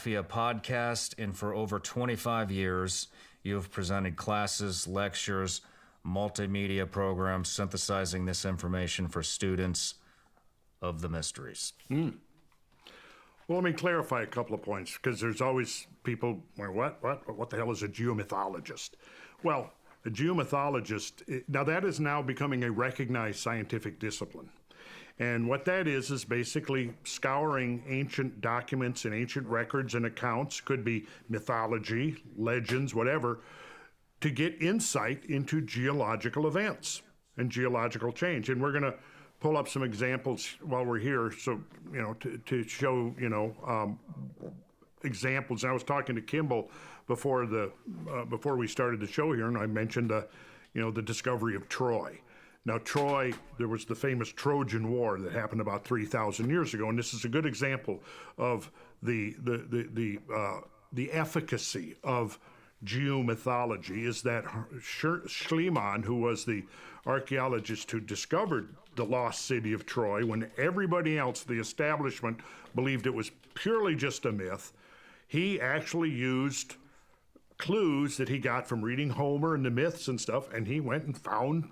via podcast, and for over 25 years, you have presented classes, lectures, multimedia programs synthesizing this information for students of the mysteries. Well, let me clarify a couple of points, because there's always people, well, what the hell is a geomythologist? Well, a geomythologist, now that is now becoming a recognized scientific discipline. And what that is basically scouring ancient documents and ancient records and accounts, could be mythology, legends, whatever, to get insight into geological events and geological change. And we're going to pull up some examples while we're here, so, to show, examples. And I was talking to Kimball before we started the show here, and I mentioned the discovery of Troy. Now, Troy, there was the famous Trojan War that happened about 3,000 years ago, and this is a good example of the efficacy of geomythology. Is that Schliemann, who was the archaeologist who discovered the lost city of Troy, when everybody else, the establishment, believed it was purely just a myth, he actually used clues that he got from reading Homer and the myths and stuff, and he went and found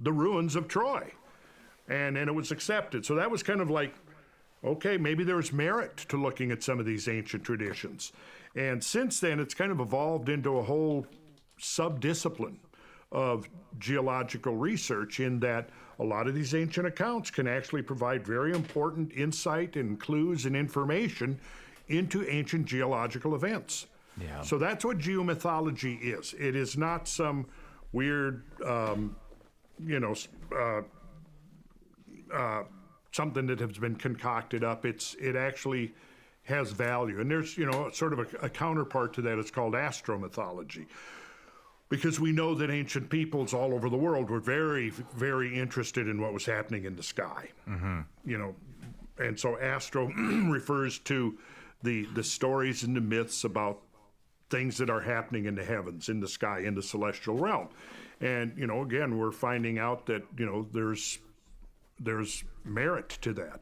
the ruins of Troy, and it was accepted. So that was kind of like, okay, maybe there's merit to looking at some of these ancient traditions. And since then, it's kind of evolved into a whole sub-discipline of geological research, in that a lot of these ancient accounts can actually provide very important insight and clues and information into ancient geological events. Yeah. So that's what geomythology is. It is not some weird, something that has been concocted up. It actually has value. And there's, sort of a counterpart to that. It's called astromythology, because we know that ancient peoples all over the world were very, very interested in what was happening in the sky. Mm-hmm. And so astro refers to the stories and the myths about things that are happening in the heavens, in the sky, in the celestial realm. And, again, we're finding out that, there's merit to that.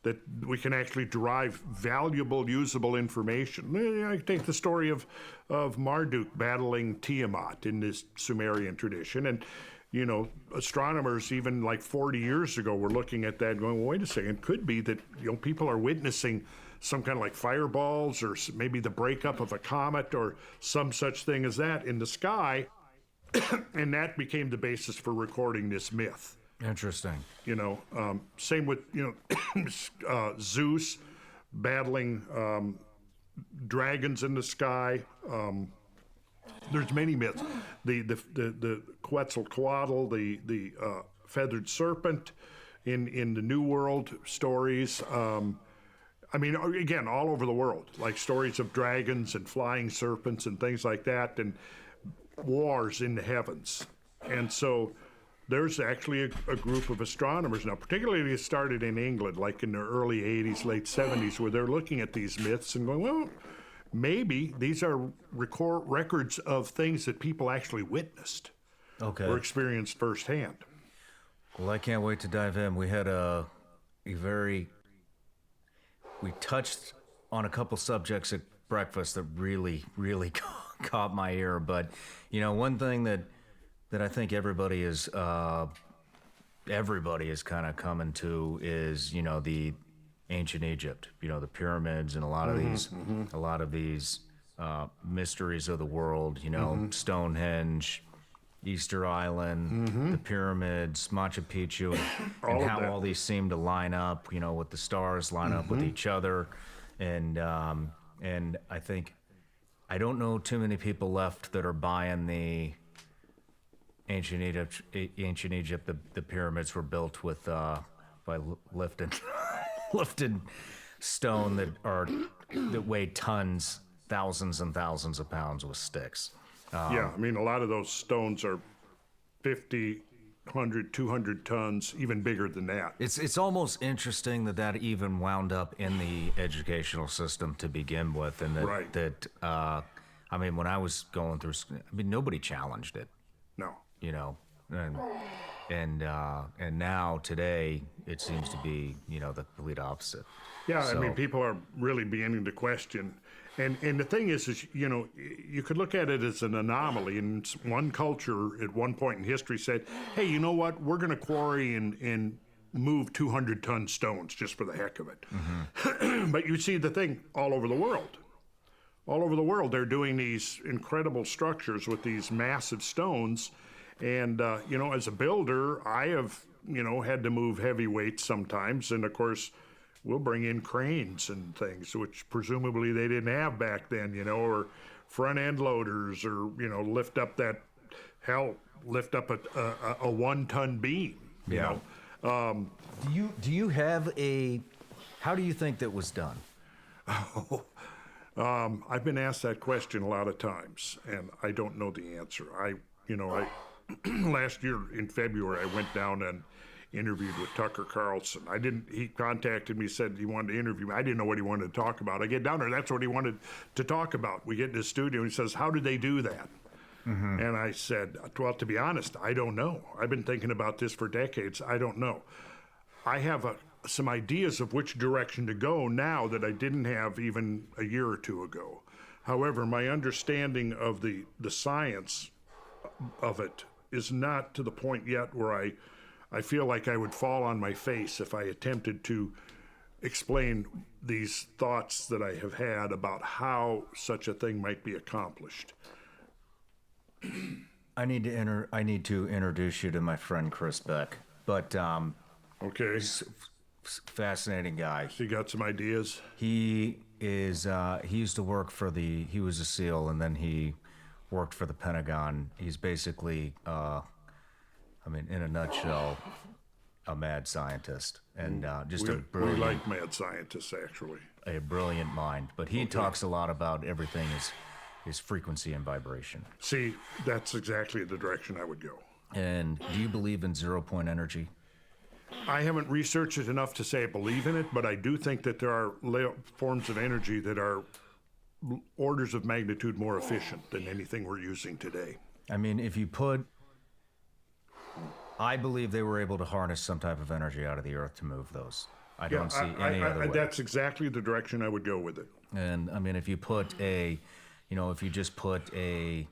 That we can actually derive valuable, usable information. I take the story of Marduk battling Tiamat in this Sumerian tradition. And, astronomers even like 40 years ago were looking at that going, well, wait a second, it could be that, people are witnessing some kind of like fireballs, or maybe the breakup of a comet or some such thing as that in the sky. And that became the basis for recording this myth. Interesting. Same with, Zeus battling dragons in the sky. There's many myths. The Quetzalcoatl, the feathered serpent in the New World stories. Again, all over the world, like stories of dragons and flying serpents and things like that, and wars in the heavens. And so there's actually a group of astronomers now, particularly it started in England, like in the early 80s, late 70s, where they're looking at these myths and going, well, maybe these are records of things that people actually witnessed, or experienced firsthand. Well, I can't wait to dive in. We had we touched on a couple subjects at breakfast that really, really caught my ear. But, one thing that I think everybody is kind of coming to is, the ancient Egypt, the pyramids and a lot of these mysteries of the world, Stonehenge, Easter Island, the pyramids, Machu Picchu, and how all these seem to line up, with the stars line up with each other. And I think, I don't know too many people left that are buying the ancient Egypt, the pyramids were built with, by lifted stone that weighed tons, thousands and thousands of pounds with sticks. A lot of those stones are 50, 100, 200 tons, even bigger than that. It's almost interesting that even wound up in the educational system to begin with, and when I was going through, nobody challenged it. No. And and now today it seems to be, you know, the complete opposite. Yeah, I So, mean, people are really beginning to question. And the thing is, you know, you could look at it as an anomaly. And one culture at one point in history said, hey, you know what? We're going to quarry and move 200-ton stones just for the heck of it. But you see the thing all over the world. All over the world, they're doing these incredible structures with these massive stones. And, you know, as a builder, I have, you know, had to move heavy weights sometimes. And of course, we'll bring in cranes and things, which presumably they didn't have back then, you know, or front end loaders, or, you know, lift up a 1-ton beam, you Yeah. know. do you have a? How do you think that was done? I've been asked that question a lot of times, and I don't know the answer. Last year in February, I went down and interviewed with Tucker Carlson. He contacted me, said he wanted to interview me. I didn't know what he wanted to talk about. I get down there, that's what he wanted to talk about. We get in his studio, and he says, how did they do that? And I said, well, to be honest, I don't know. I've been thinking about this for decades. I don't know. I have some ideas of which direction to go now that I didn't have even a year or two ago. However, my understanding of the science of it is not to the point yet where I feel like I would fall on my face if I attempted to explain these thoughts that I have had about how such a thing might be accomplished. I need to introduce you to my friend Chris Beck, but Okay, fascinating guy. so you got some ideas? He used to work for he was a SEAL, and then he worked for the Pentagon. He's basically, I mean, in a nutshell, a mad scientist, and just We like mad scientists, actually. a brilliant mind. But he talks a lot about everything is frequency and vibration. See, that's exactly the direction I would go. And do you believe in 0-point energy? I haven't researched it enough to say I believe in it, but I do think that there are forms of energy that are orders of magnitude more efficient than anything we're using today. I mean, I believe they were able to harness some type of energy out of the earth to move those. I don't see any other way. That's exactly the direction I would go with it. And I mean, if you just put a,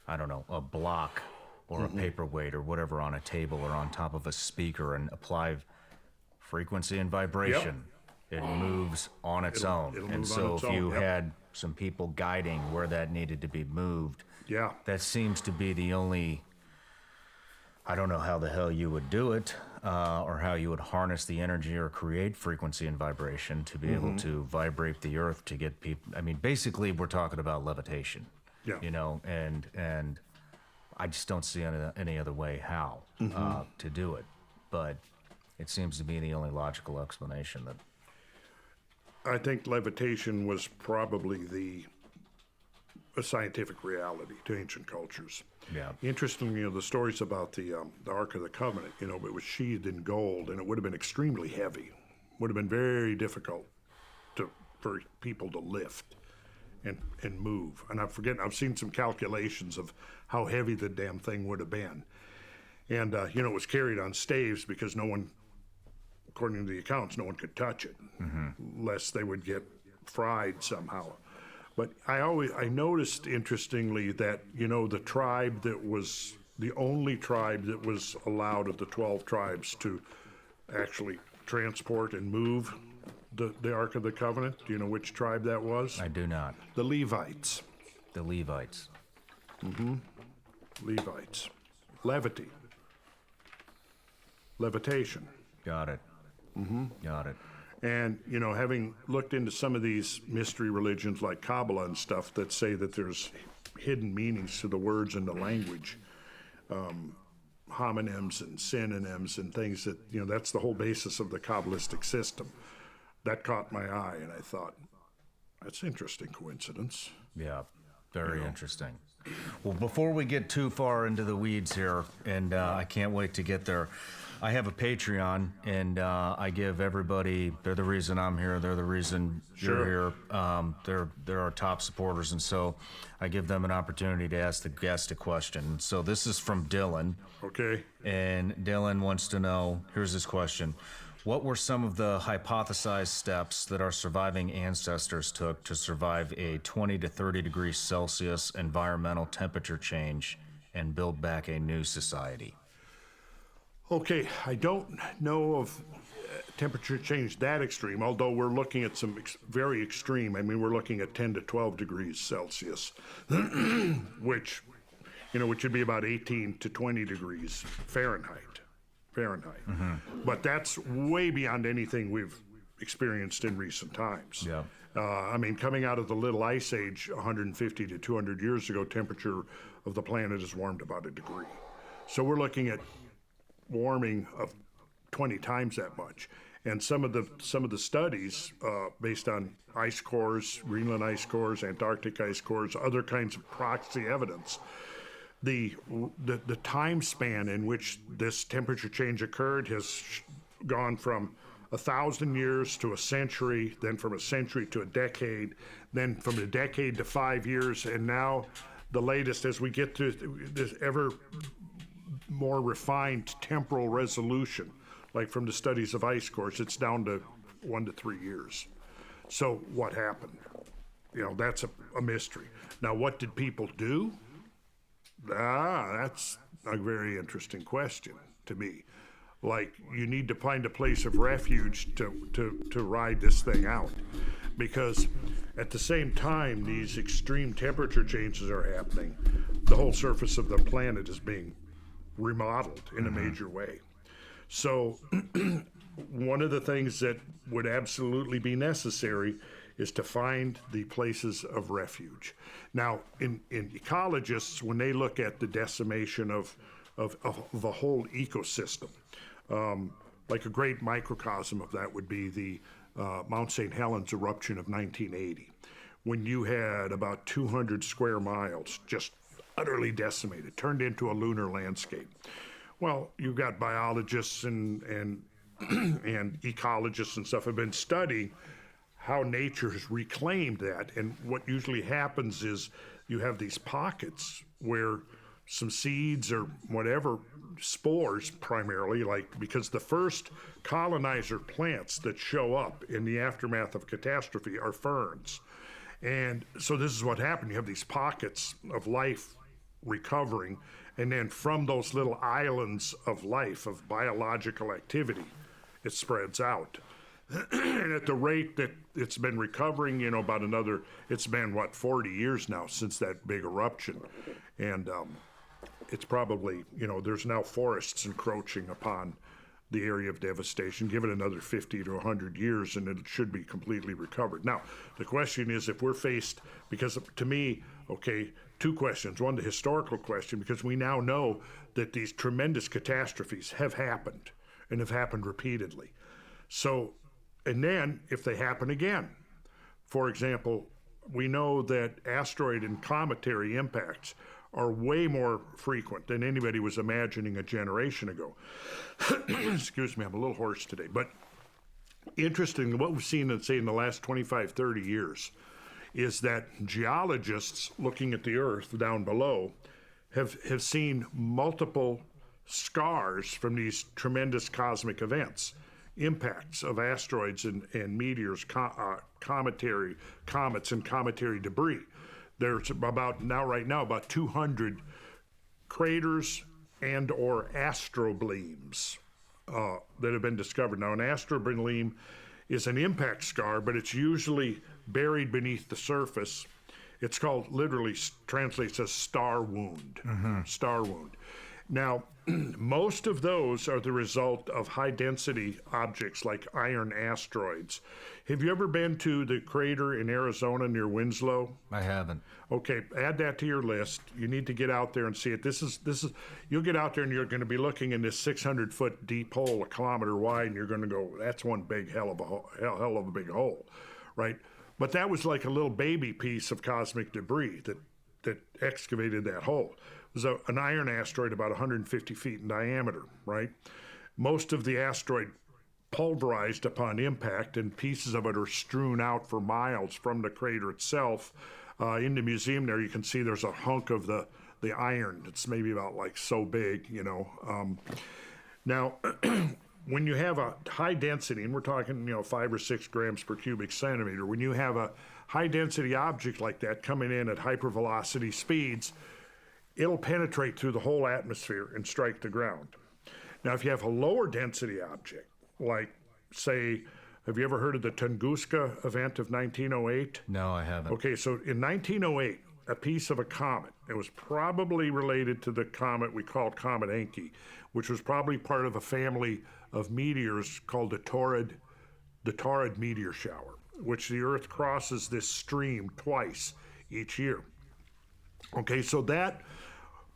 I don't know, a block or a paperweight or whatever on a table or on top of a speaker and apply frequency and vibration, it moves on its own. it'll And move so on its if you own, yep. had some people guiding where that needed to be moved, Yeah. that seems to be the only. I don't know how the hell you would do it, or how you would harness the energy or create frequency and vibration to be able to vibrate the earth to get people. I mean, basically, we're talking about levitation. Yeah. You know, and I just don't see any other way how to do it. But it seems to be the only logical explanation that. I think levitation was probably a scientific reality to ancient cultures. Yeah. Interestingly, the stories about the Ark of the Covenant, it was sheathed in gold, and it would have been extremely heavy. Would have been very difficult for people to lift and move. And I've seen some calculations of how heavy the damn thing would have been. And, it was carried on staves because no one, according to the accounts, no one could touch it, lest they would get fried somehow. But I noticed, interestingly, that, the tribe that was the only tribe that was allowed of the 12 tribes to actually transport and move the Ark of the Covenant. Do you know which tribe that was? I do not. The Levites. The Levites. Levites. Levity. Levitation. Got it. Got it. And, having looked into some of these mystery religions like Kabbalah and stuff that say that there's hidden meanings to the words in the language, homonyms and synonyms and things that, that's the whole basis of the Kabbalistic system. That caught my eye, and I thought, that's an interesting coincidence. Yeah. Very interesting. Well, before we get too far into the weeds here, and I can't wait to get there, I have a Patreon, and I give everybody, they're the reason I'm here, they're the reason you're here. They're our top supporters, and so I give them an opportunity to ask the guest a question. So this is from Dylan. Okay. And Dylan wants to know, here's his question. What were some of the hypothesized steps that our surviving ancestors took to survive a 20 to 30 degrees Celsius environmental temperature change and build back a new society? Okay, I don't know of temperature change that extreme, although we're looking at some very extreme. I mean, we're looking at 10 to 12 degrees Celsius, which would be about 18 to 20 degrees Fahrenheit. But that's way beyond anything we've experienced in recent times. Yeah. I mean, coming out of the Little Ice Age 150 to 200 years ago, temperature of the planet has warmed about a degree. So we're looking at warming of 20 times that much. And some of the studies based on ice cores, Greenland ice cores, Antarctic ice cores, other kinds of proxy evidence, the time span in which this temperature change occurred has gone from 1,000 years to a century, then from a century to a decade, then from a decade to 5 years, and now the latest, as we get to this ever more refined temporal resolution, like from the studies of ice cores, it's down to 1 to 3 years. So what happened? That's a mystery. Now, what did people do? That's a very interesting question to me. Like, you need to find a place of refuge to ride this thing out. Because at the same time these extreme temperature changes are happening, the whole surface of the planet is being remodeled in a major way. So one of the things that would absolutely be necessary is to find the places of refuge. Now, in ecologists, when they look at the decimation of the whole ecosystem, like a great microcosm of that would be the Mount St. Helens eruption of 1980, when you had about 200 square miles just utterly decimated, turned into a lunar landscape. Well, you've got biologists and ecologists and stuff have been studying how nature has reclaimed that. And what usually happens is you have these pockets where some seeds or whatever, spores primarily, because the first colonizer plants that show up in the aftermath of catastrophe are ferns. And so this is what happened. You have these pockets of life recovering, and then from those little islands of life, of biological activity, it spreads out. And at the rate that it's been recovering, about another, it's been, 40 years now since that big eruption. And it's probably, there's now forests encroaching upon the area of devastation. Give it another 50 to 100 years and it should be completely recovered. Now, the question is if we're faced, because to me, okay, two questions. One, the historical question, because we now know that these tremendous catastrophes have happened and have happened repeatedly. So, and then if they happen again, for example, we know that asteroid and cometary impacts are way more frequent than anybody was imagining a generation ago. Excuse me, I'm a little hoarse today. But interestingly, what we've seen in the last 25, 30 years is that geologists looking at the Earth down below have seen multiple scars from these tremendous cosmic events, impacts of asteroids and meteors, comets and cometary debris. There's right now about 200 craters and or astroblems that have been discovered. Now, an astrobleme is an impact scar, but it's usually buried beneath the surface. It's called, literally translates as star wound. Star wound. Now, most of those are the result of high-density objects like iron asteroids. Have you ever been to the crater in Arizona near Winslow? I haven't. Okay, add that to your list. You need to get out there and see it. This is. You'll get out there and you're going to be looking in this 600-foot deep hole, a kilometer wide, and you're going to go, that's one big hell of a big hole, right? But that was like a little baby piece of cosmic debris that that excavated that hole. It was an iron asteroid about 150 feet in diameter, right? Most of the asteroid pulverized upon impact, and pieces of it are strewn out for miles from the crater itself. In the museum there, you can see there's a hunk of the iron. It's maybe about like so big, you know. Now, when you have a high density, and we're talking, 5 or 6 grams per cubic centimeter, when you have a high density object like that coming in at hypervelocity speeds, it'll penetrate through the whole atmosphere and strike the ground. Now, if you have a lower density object, like, say, have you ever heard of the Tunguska event of 1908? No, I haven't. Okay, so in 1908, a piece of a comet, it was probably related to the comet we called Comet Encke, which was probably part of a family of meteors called the Taurid meteor shower, which the Earth crosses this stream twice each year. Okay, so that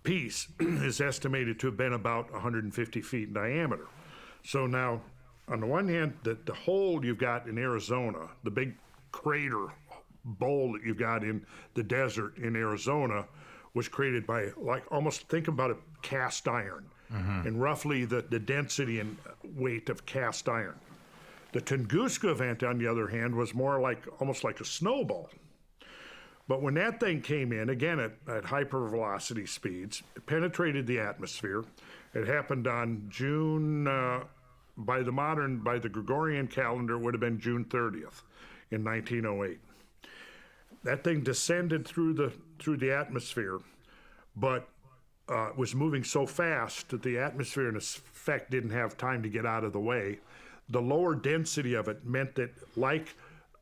piece is estimated to have been about 150 feet in diameter. So now, on the one hand, the hole you've got in Arizona, the big crater bowl that you've got in the desert in Arizona, was created by, like, almost think about it, cast iron, and roughly the density and weight of cast iron. The Tunguska event, on the other hand, was more like, almost like a snowball. But when that thing came in, again at hypervelocity speeds, it penetrated the atmosphere. It happened on June, by the Gregorian calendar, it would have been June 30th in 1908. That thing descended through the atmosphere, but was moving so fast that the atmosphere, in effect, didn't have time to get out of the way. The lower density of it meant that, like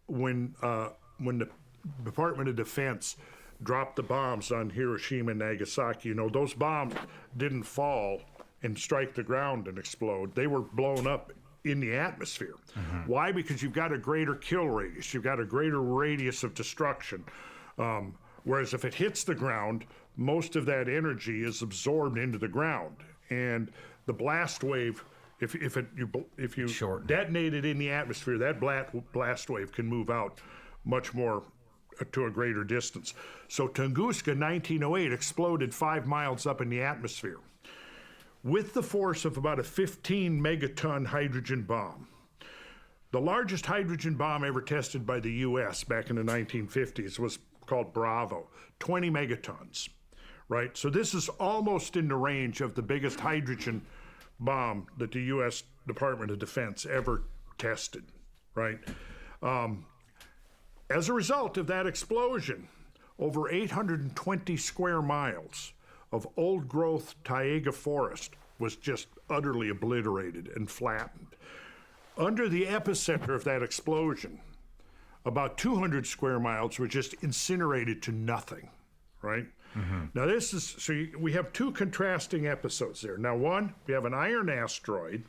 when the Department of Defense dropped the bombs on Hiroshima and Nagasaki, those bombs didn't fall and strike the ground and explode. They were blown up in the atmosphere. Why? Because you've got a greater kill radius. You've got a greater radius of destruction. Whereas if it hits the ground, most of that energy is absorbed into the ground. And the blast wave, if you Shorten. detonate it in the atmosphere, that blast wave can move out much more to a greater distance. So Tunguska 1908 exploded 5 miles up in the atmosphere with the force of about a 15 megaton hydrogen bomb. The largest hydrogen bomb ever tested by the US back in the 1950s was called Bravo, 20 megatons, right? So this is almost in the range of the biggest hydrogen bomb that the US Department of Defense ever tested, right? As a result of that explosion, over 820 square miles of old-growth taiga forest was just utterly obliterated and flattened. Under the epicenter of that explosion, about 200 square miles were just incinerated to nothing, right? Now we have two contrasting episodes there. Now one, we have an iron asteroid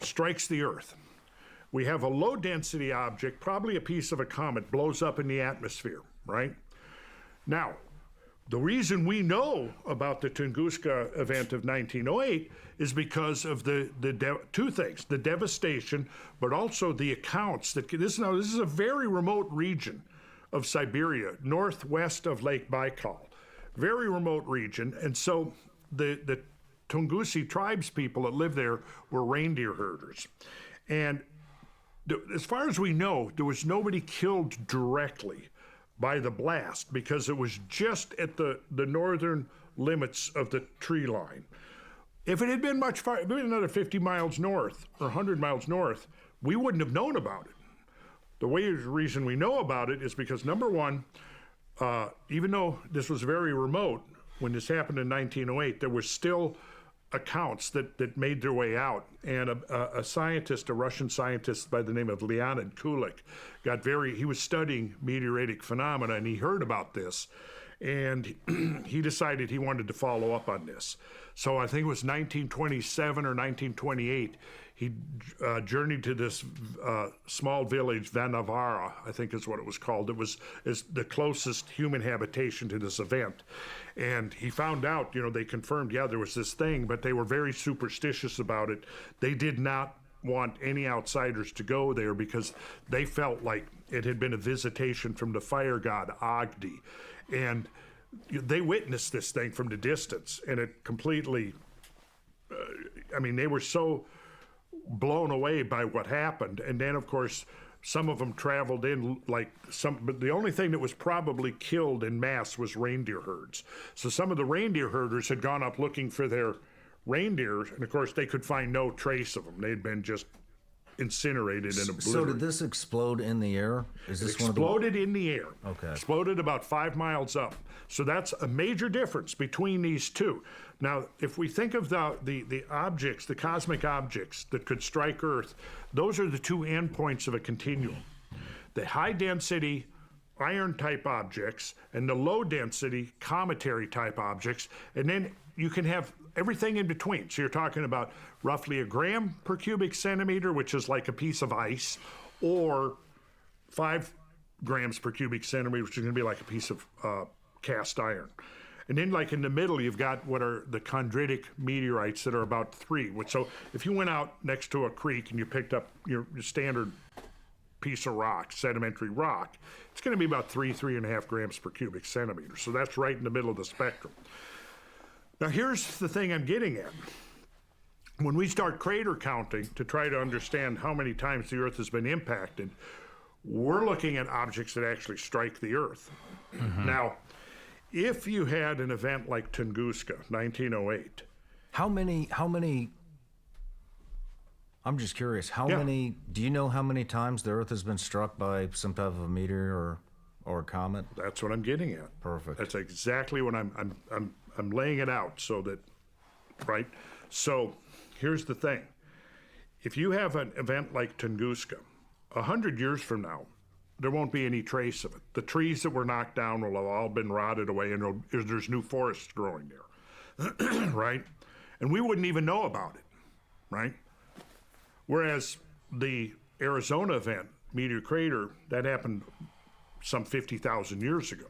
strikes the Earth. We have a low-density object, probably a piece of a comet, blows up in the atmosphere, right? Now, the reason we know about the Tunguska event of 1908 is because of two things: the devastation, but also the accounts that this is a very remote region of Siberia, northwest of Lake Baikal, very remote region, and so the Tungusi tribes people that live there were reindeer herders, and as far as we know, there was nobody killed directly by the blast because it was just at the northern limits of the tree line. If it had been much farther, maybe another 50 miles north or 100 miles north, we wouldn't have known about it. The reason we know about it is because, number one, even though this was very remote, when this happened in 1908, there were still accounts that made their way out. And a scientist, a Russian scientist by the name of Leonid Kulik, he was studying meteoritic phenomena, and he heard about this. And he decided he wanted to follow up on this. So I think it was 1927 or 1928, he journeyed to this small village, Vanavara, I think is what it was called. It was the closest human habitation to this event. And he found out, they confirmed, there was this thing, but they were very superstitious about it. They did not want any outsiders to go there because they felt like it had been a visitation from the fire god Agni. And they witnessed this thing from the distance, and it completely, I mean, they were so blown away by what happened. And then, of course, some of them traveled in but the only thing that was probably killed in mass was reindeer herds. So some of the reindeer herders had gone up looking for their reindeer, and of course they could find no trace of them. They'd been just incinerated and obliterated. So did this explode in the air? Is this Exploded in the air. Okay. Exploded about 5 miles up. So that's a major difference between these two. Now, if we think of the objects, the cosmic objects that could strike Earth, those are the two endpoints of a continuum. The high-density iron-type objects and the low-density cometary-type objects, and then you can have everything in between. So you're talking about roughly a gram per cubic centimeter, which is like a piece of ice, or 5 grams per cubic centimeter, which is going to be like a piece of cast iron. And then, like in the middle, you've got what are the chondritic meteorites that are about 3. So if you went out next to a creek and you picked up your standard piece of rock, sedimentary rock, it's going to be about 3.5 grams per cubic centimeter. So that's right in the middle of the spectrum. Now, here's the thing I'm getting at. When we start crater counting to try to understand how many times the Earth has been impacted, we're looking at objects that actually strike the Earth. Mm-hmm. Now, if you had an event like Tunguska, 1908. How many, I'm just curious, do you know how many times the Earth has been struck by some type of a meteor or comet? That's what I'm getting at. Perfect. That's exactly what I'm laying it out so that, right? So here's the thing. If you have an event like Tunguska, 100 years from now, there won't be any trace of it. The trees that were knocked down will have all been rotted away, and there's new forests growing there, right? And we wouldn't even know about it, right? Whereas the Arizona event, Meteor Crater, that happened some 50,000 years ago.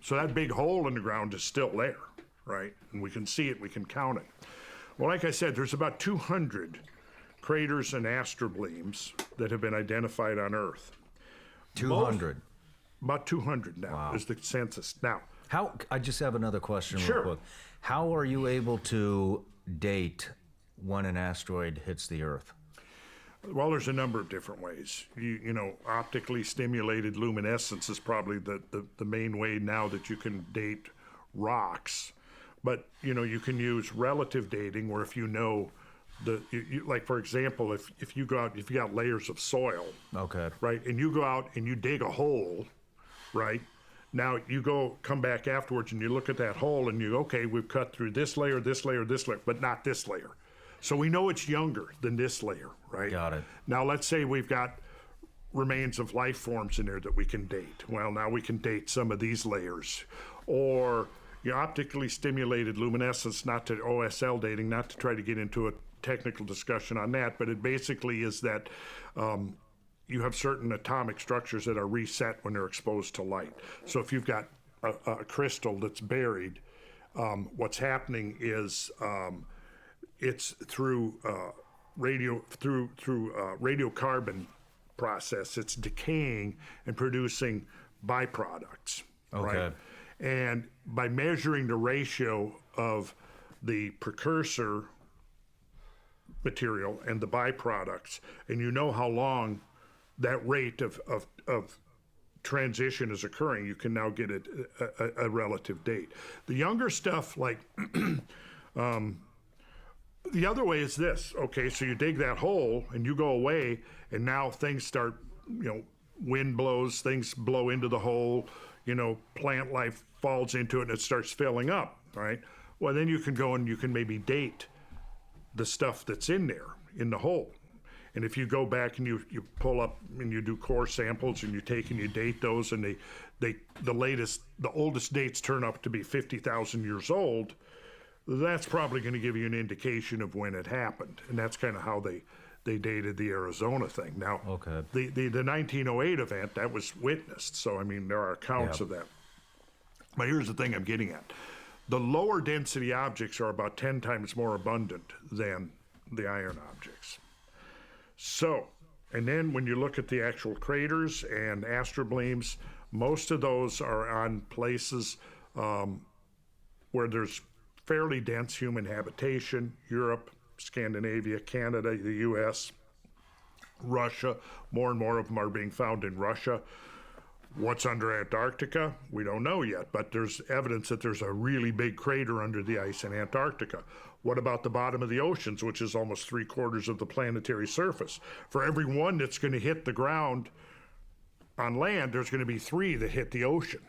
So that big hole in the ground is still there, right? And we can see it, we can count it. Well, like I said, there's about 200 craters and astroblems that have been identified on Earth. 200. About 200 now is the census. Now, I just have another question Sure. real quick. How are you able to date when an asteroid hits the Earth? well, there's a number of different ways. You know, optically stimulated luminescence is probably the main way now that you can date rocks. But, you know, you can use relative dating where if you know like, for example, if you go out, if you got layers of soil, okay, right, and you go out and you dig a hole, right, now you come back afterwards and you look at that hole and you, okay, we've cut through this layer, but not this layer. So we know it's younger than this layer, right? Got it. Now let's say we've got remains of life forms in there that we can date. Well, now we can date some of these layers. Or optically stimulated luminescence, not to OSL dating, not to try to get into a technical discussion on that, but it basically is that you have certain atomic structures that are reset when they're exposed to light. So if you've got a crystal that's buried, what's happening is it's through radiocarbon process. It's decaying and producing byproducts. Okay. Right? And by measuring the ratio of the precursor material and the byproducts, and you know how long that rate of transition is occurring, you can now get a relative date. The younger stuff, like the other way is this. Okay, so you dig that hole and you go away, and now things start, wind blows, things blow into the hole, plant life falls into it and it starts filling up, right? Well, then you can go and you can maybe date the stuff that's in there, in the hole. And if you go back and you pull up and you do core samples and you take and you date those, and the oldest dates turn up to be 50,000 years old, that's probably going to give you an indication of when it happened. And that's kind of how they dated the Arizona thing. Now, okay. the 1908 event, that was witnessed. So, I mean, there are accounts of that. But here's the thing I'm getting at. The lower density objects are about 10 times more abundant than the iron objects. So, and then when you look at the actual craters and astroblems, most of those are on places where there's fairly dense human habitation, Europe, Scandinavia, Canada, the US, Russia. More and more of them are being found in Russia. What's under Antarctica? We don't know yet, but there's evidence that there's a really big crater under the ice in Antarctica. What about the bottom of the oceans, which is almost 3/4 of the planetary surface? For every one that's going to hit the ground on land, there's going to be 3 that hit the ocean.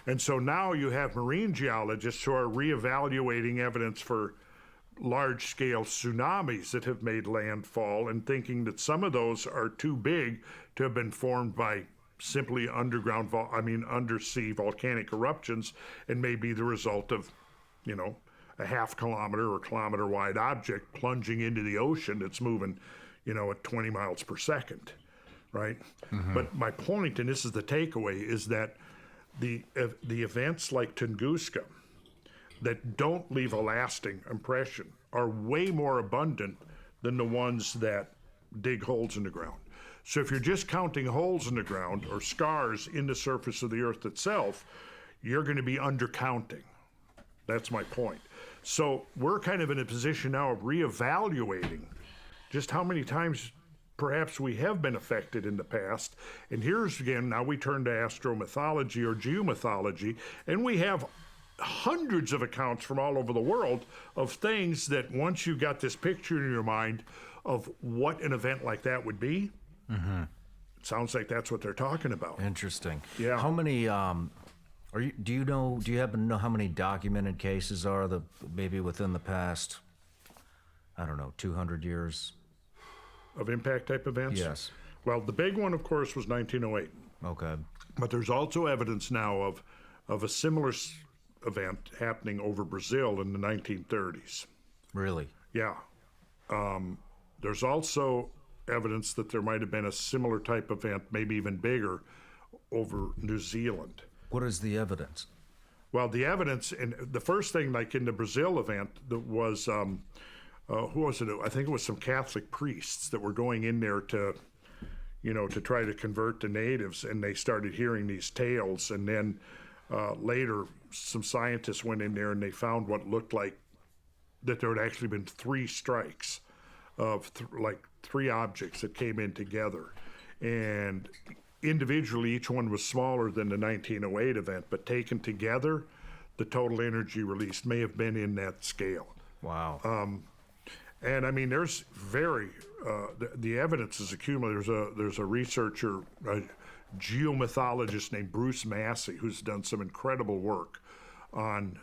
And so now you have marine geologists who are reevaluating evidence for large-scale tsunamis that have made landfall and thinking that some of those are too big to have been formed by simply undersea volcanic eruptions, and may be the result of, a half-kilometer or kilometer-wide object plunging into the ocean that's moving, at 20 miles per second, right? But my point, and this is the takeaway, is that the events like Tunguska that don't leave a lasting impression are way more abundant than the ones that dig holes in the ground. So if you're just counting holes in the ground or scars in the surface of the earth itself, you're going to be undercounting. That's my point. So we're kind of in a position now of reevaluating just how many times perhaps we have been affected in the past. And here's again, now we turn to astromythology or geomythology, and we have hundreds of accounts from all over the world of things that once you got this picture in your mind of what an event like that would be, it sounds like that's what they're talking about. Interesting. Yeah. How many do you happen to know how many documented cases are the maybe within the past, I don't know, 200 years? Of impact type events? Yes. Well, the big one, of course, was 1908. Okay. But there's also evidence now of a similar event happening over Brazil in the 1930s. Really? Yeah. There's also evidence that there might have been a similar type event, maybe even bigger, over New Zealand. What is the evidence? Well, the evidence, and the first thing, like in the Brazil event, that was, who was it? I think it was some Catholic priests that were going in there to try to convert the natives, and they started hearing these tales. And then later, some scientists went in there and they found what looked like that there had actually been 3 strikes of like 3 objects that came in together. And individually, each one was smaller than the 1908 event, but taken together, the total energy released may have been in that scale. Wow. And I mean, there's the evidence is accumulated. There's a researcher, a geomythologist named Bruce Massey, who's done some incredible work on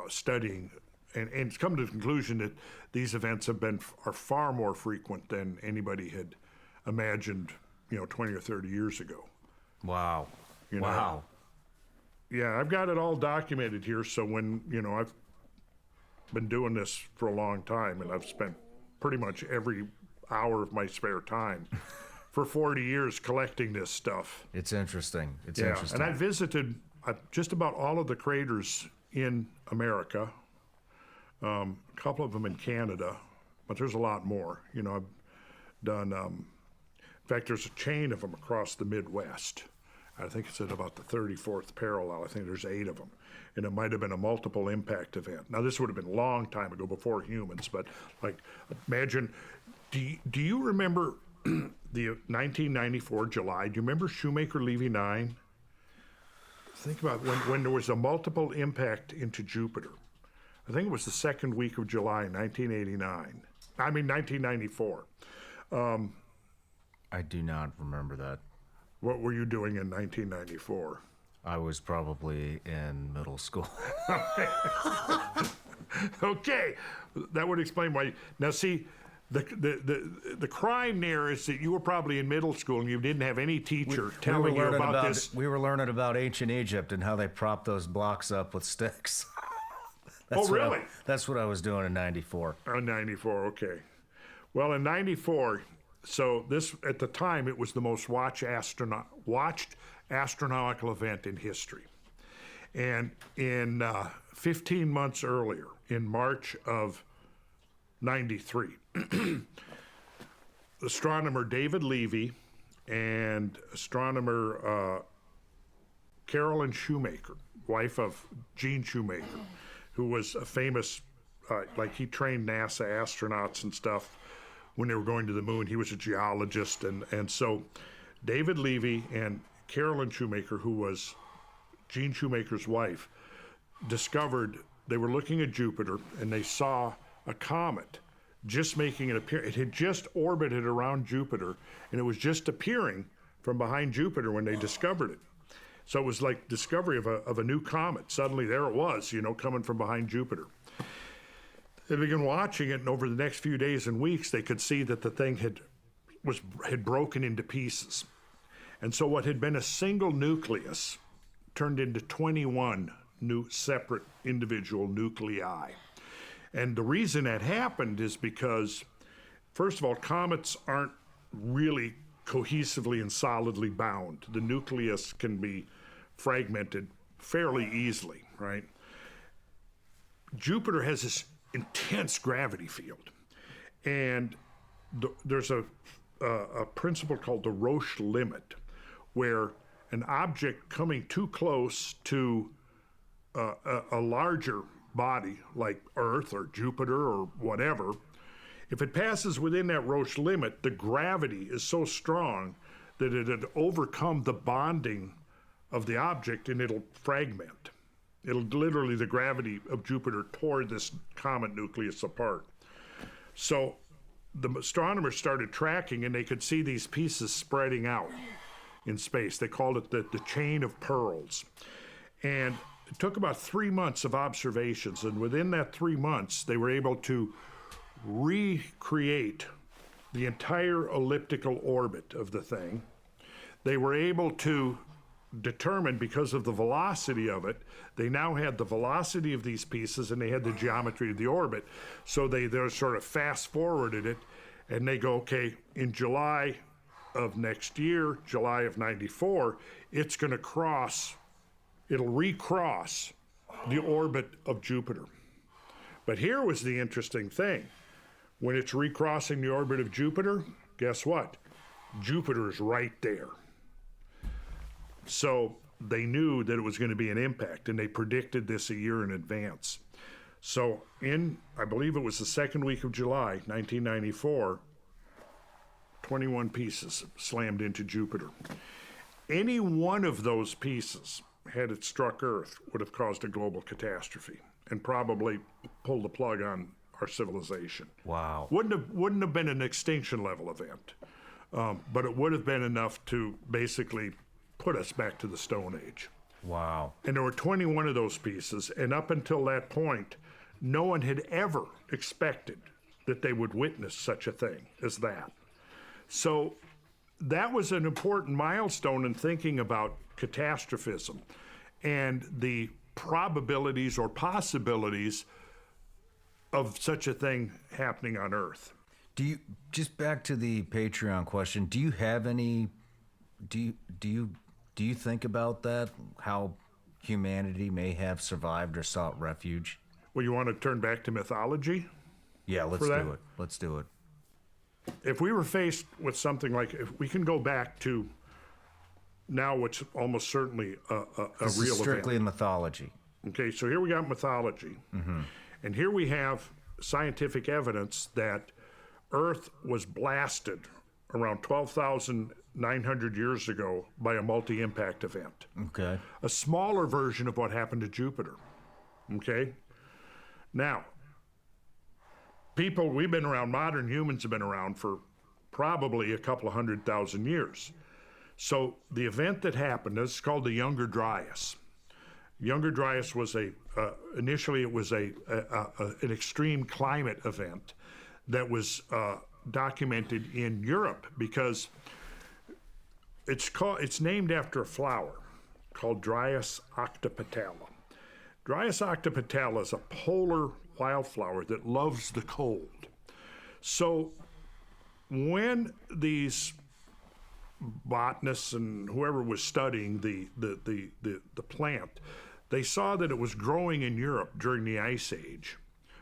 studying, and it's come to the conclusion that these events are far more frequent than anybody had imagined, 20 or 30 years ago. Wow. You know? Wow. Yeah, I've got it all documented here. So when, I've been doing this for a long time, and I've spent pretty much every hour of my spare time for 40 years collecting this stuff. It's interesting. It's Yeah, interesting. and I visited just about all of the craters in America, a couple of them in Canada, but there's a lot more. I've done, in fact, there's a chain of them across the Midwest. I think it's at about the 34th parallel. I think there's 8 of them. And it might have been a multiple impact event. Now, this would have been a long time ago before humans, but imagine, do you remember the 1994 July? Do you remember Shoemaker Levy 9? Think about when there was a multiple impact into Jupiter. I think it was the second week of July, 1994. I do not remember that. What were you doing in 1994? I was probably in middle school. Okay, that would explain why. Now, see, the crime there is that you were probably in middle school and you didn't have any teacher telling you about this. We were learning about ancient Egypt and how they propped those blocks up with sticks. Really? That's what I was doing in 94. Oh, 94, okay. Well, in 94, so this, at the time, it was the most watched astronomical event in history. And in 15 months earlier, in March of 93, astronomer David Levy and astronomer Carolyn Shoemaker, wife of Gene Shoemaker, who was a famous, like he trained NASA astronauts and stuff when they were going to the moon. He was a geologist. And so David Levy and Carolyn Shoemaker, who was Gene Shoemaker's wife, discovered, they were looking at Jupiter and they saw a comet just making an appearance. It had just orbited around Jupiter and it was just appearing from behind Jupiter when they discovered it. So it was like discovery of a new comet. Suddenly there it was, coming from behind Jupiter. They began watching it, and over the next few days and weeks, they could see that the thing had broken into pieces. And so what had been a single nucleus turned into 21 new separate individual nuclei. And the reason that happened is because, first of all, comets aren't really cohesively and solidly bound. The nucleus can be fragmented fairly easily, right? Jupiter has this intense gravity field, and there's a principle called the Roche limit, where an object coming too close to a larger body like Earth or Jupiter or whatever, if it passes within that Roche limit, the gravity is so strong that it'd overcome the bonding of the object and it'll fragment. It'll literally, the gravity of Jupiter tore this comet nucleus apart. So the astronomers started tracking and they could see these pieces spreading out in space. They called it the chain of pearls. And it took about 3 months of observations. And within that 3 months, they were able to recreate the entire elliptical orbit of the thing. They were able to determine, because of the velocity of it, they now had the velocity of these pieces and they had the geometry of the orbit. So they're sort of fast forwarded it, and they go, okay, in July of next year, July of '94, it's going to it'll recross the orbit of Jupiter. But here was the interesting thing. When it's recrossing the orbit of Jupiter, guess what? Jupiter is right there. So they knew that it was going to be an impact, and they predicted this a year in advance. So I believe it was the second week of July, 1994, 21 pieces slammed into Jupiter. Any one of those pieces, had it struck Earth, would have caused a global catastrophe and probably pulled the plug on our civilization. Wow. Wouldn't have been an extinction level event, but it would have been enough to basically put us back to the Stone Age. Wow. And there were 21 of those pieces, and up until that point, no one had ever expected that they would witness such a thing as that. So that was an important milestone in thinking about catastrophism and the probabilities or possibilities of such a thing happening on Earth. Do you, just back to the Patreon question, do you have any, do you think about that, how humanity may have survived or sought refuge? Well, you want to turn back to mythology? Yeah, let's do it. Let's do it. If we were faced with something like, if we can go back to now what's almost certainly a This real is strictly event. in mythology. Okay, so here we got mythology. Mm-hmm. And here we have scientific evidence that Earth was blasted around 12,900 years ago by a multi-impact event. Okay. A smaller version of what happened to Jupiter. Okay? Now, we've been around, modern humans have been around for probably a couple of 100,000 years. So the event that happened is called the Younger Dryas. Younger Dryas was initially it was an extreme climate event that was documented in Europe because it's named after a flower called Dryas octopetala. Dryas octopetala is a polar wildflower that loves the cold. So when these botanists and whoever was studying the plant, they saw that it was growing in Europe during the Ice Age,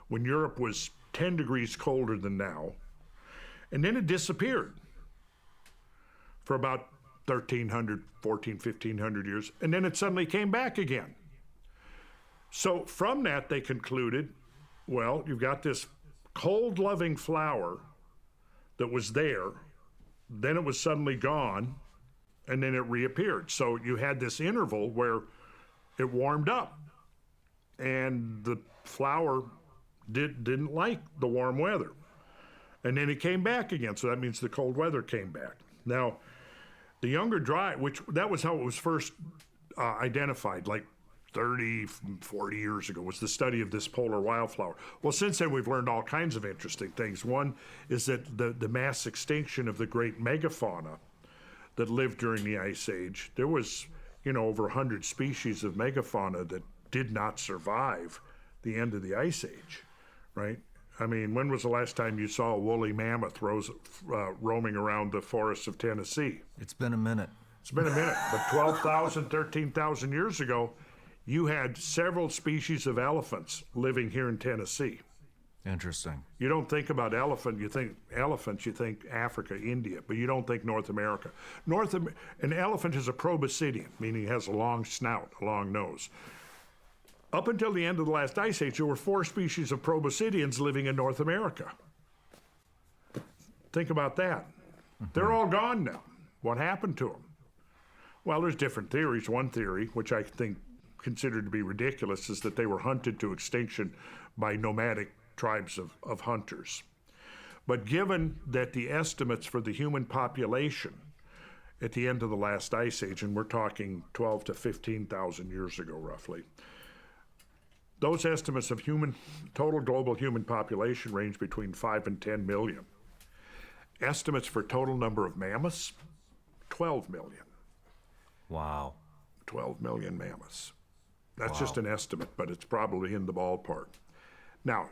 when Europe was 10 degrees colder than now, and then it disappeared for about 1,300, 1,500 years, and then it suddenly came back again. So from that, they concluded, well, you've got this cold-loving flower that was there, then it was suddenly gone, and then it reappeared. So you had this interval where it warmed up, and the flower didn't like the warm weather. And then it came back again, so that means the cold weather came back. Now, the younger dry, that was how it was first identified, like 30, 40 years ago, was the study of this polar wildflower. Well, since then, we've learned all kinds of interesting things. One is that the mass extinction of the great megafauna that lived during the Ice Age, there was, over 100 species of megafauna that did not survive the end of the Ice Age, right? I mean, when was the last time you saw a woolly mammoth roaming around the forests of Tennessee? It's been a minute. It's been a minute, but 12,000, 13,000 years ago, you had several species of elephants living here in Tennessee. Interesting. You don't think about elephants, you think Africa, India, but you don't think North America. An elephant is a proboscidean, meaning it has a long snout, a long nose. Up until the end of the last ice age, there were 4 species of proboscideans living in North America. Think about that. They're all gone now. What happened to them? Well, there's different theories. One theory, which I think considered to be ridiculous, is that they were hunted to extinction by nomadic tribes of hunters. But given that the estimates for the human population at the end of the last ice age, and we're talking 12 to 15,000 years ago roughly, those estimates of total global human population range between 5 and 10 million. Estimates for total number of mammoths, 12 million. Wow. 12 million mammoths. That's just an estimate, but it's probably in the ballpark. Now,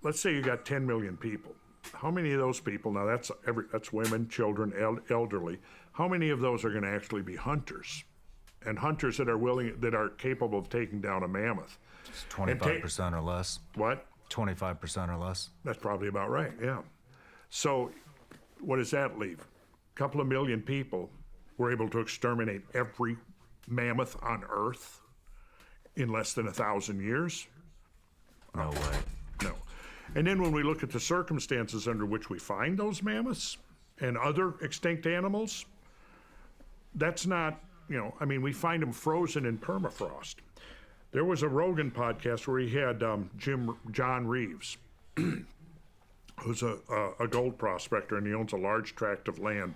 let's say you got 10 million people. How many of those people, now that's women, children, elderly, how many of those are going to actually be hunters? And hunters that are capable of taking down a mammoth. It's 25% or less. What? 25% or less. That's probably about right, yeah. So what does that leave? A couple of million people were able to exterminate every mammoth on Earth in less than 1,000 years? No way. No. And then when we look at the circumstances under which we find those mammoths and other extinct animals, that's not, we find them frozen in permafrost. There was a Rogan podcast where he had John Reeves, who's a gold prospector, and he owns a large tract of land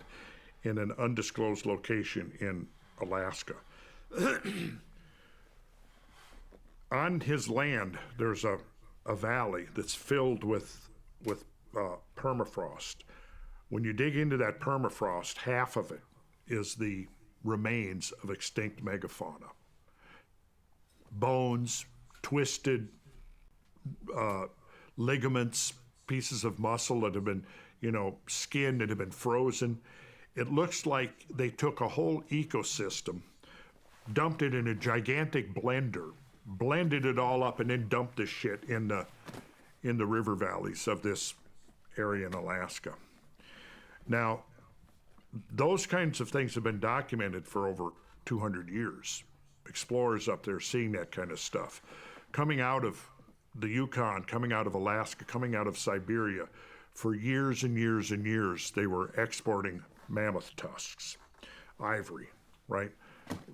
in an undisclosed location in Alaska. On his land, there's a valley that's filled with permafrost. When you dig into that permafrost, half of it is the remains of extinct megafauna. Bones, twisted ligaments, pieces of muscle that have been, skin that have been frozen. It looks like they took a whole ecosystem, dumped it in a gigantic blender, blended it all up, and then dumped this shit in the river valleys of this area in Alaska. Now, those kinds of things have been documented for over 200 years. Explorers up there seeing that kind of stuff. Coming out of the Yukon, coming out of Alaska, coming out of Siberia, for years and years and years, they were exporting mammoth tusks, ivory, right?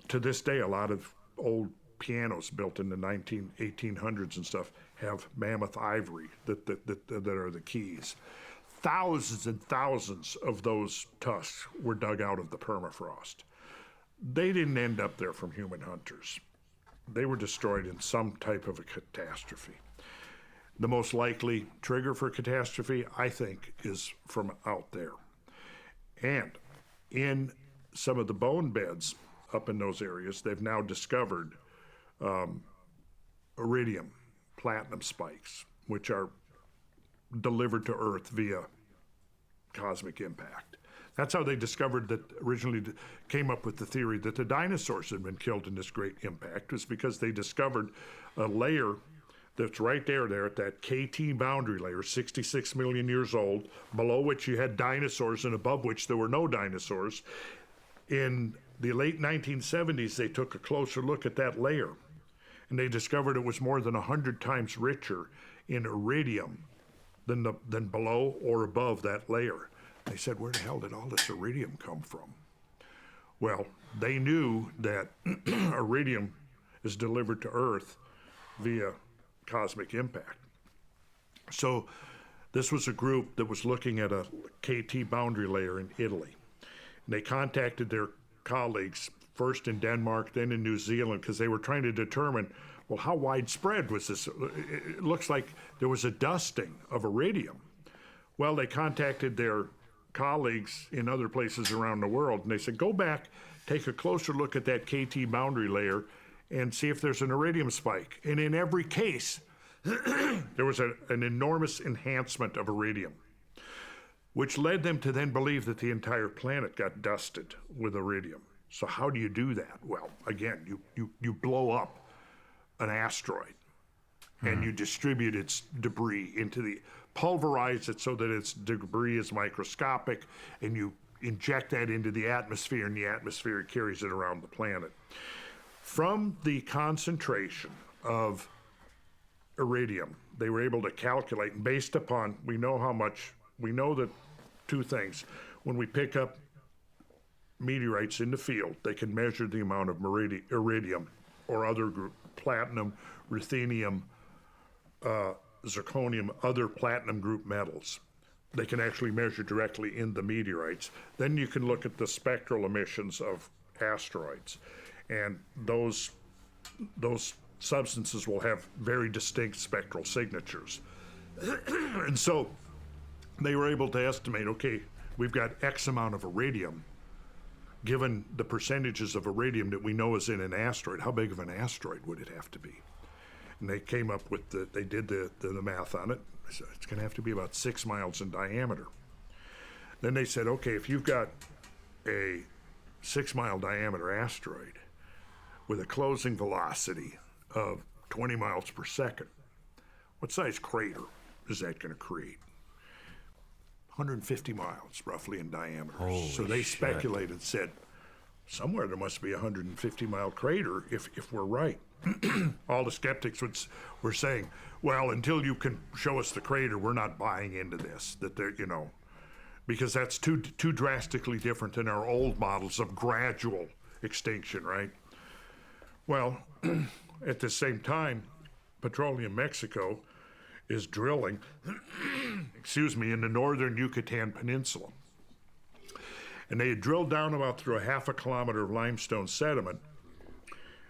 To this day, a lot of old pianos built in the 1800s and stuff have mammoth ivory that are the keys. Thousands and thousands of those tusks were dug out of the permafrost. They didn't end up there from human hunters. They were destroyed in some type of a catastrophe. The most likely trigger for catastrophe, I think, is from out there. And in some of the bone beds up in those areas, they've now discovered iridium, platinum spikes, which are delivered to Earth via cosmic impact. That's how they discovered that, originally came up with the theory that the dinosaurs had been killed in this great impact, was because they discovered a layer that's right there at that KT boundary layer, 66 million years old, below which you had dinosaurs and above which there were no dinosaurs. In the late 1970s, they took a closer look at that layer, and they discovered it was more than 100 times richer in iridium than below or above that layer. They said, where the hell did all this iridium come from? Well, they knew that iridium is delivered to Earth via cosmic impact. So this was a group that was looking at a KT boundary layer in Italy. And they contacted their colleagues, first in Denmark, then in New Zealand, because they were trying to determine, well, how widespread was this? It looks like there was a dusting of iridium. Well, they contacted their colleagues in other places around the world, and they said, go back, take a closer look at that KT boundary layer and see if there's an iridium spike. And in every case, there was an enormous enhancement of iridium, which led them to then believe that the entire planet got dusted with iridium. So how do you do that? Well, again, you blow up an asteroid and you distribute its debris pulverize it so that its debris is microscopic, and you inject that into the atmosphere, and the atmosphere carries it around the planet. From the concentration of iridium, they were able to calculate, based upon, we know that two things. When we pick up meteorites in the field, they can measure the amount of iridium or other group, platinum, ruthenium, zirconium, other platinum group metals. They can actually measure directly in the meteorites. Then you can look at the spectral emissions of asteroids. And those substances will have very distinct spectral signatures. And so they were able to estimate, okay, we've got X amount of iridium. Given the percentages of iridium that we know is in an asteroid, how big of an asteroid would it have to be? And they came up with they did the math on it. So it's going to have to be about 6 miles in diameter. Then they said, okay, if you've got a 6-mile diameter asteroid with a closing velocity of 20 miles per second, what size crater is that going to create? 150 miles roughly in diameter. Holy so they shit. speculated, said, somewhere there must be a 150-mile crater if we're right. All the skeptics were saying, well, until you can show us the crater, we're not buying into this, that they're, because that's too drastically different than our old models of gradual extinction, right? Well, at the same time, Petroleum Mexico is drilling, in the northern Yucatan Peninsula. And they had drilled down about through a half a kilometer of limestone sediment.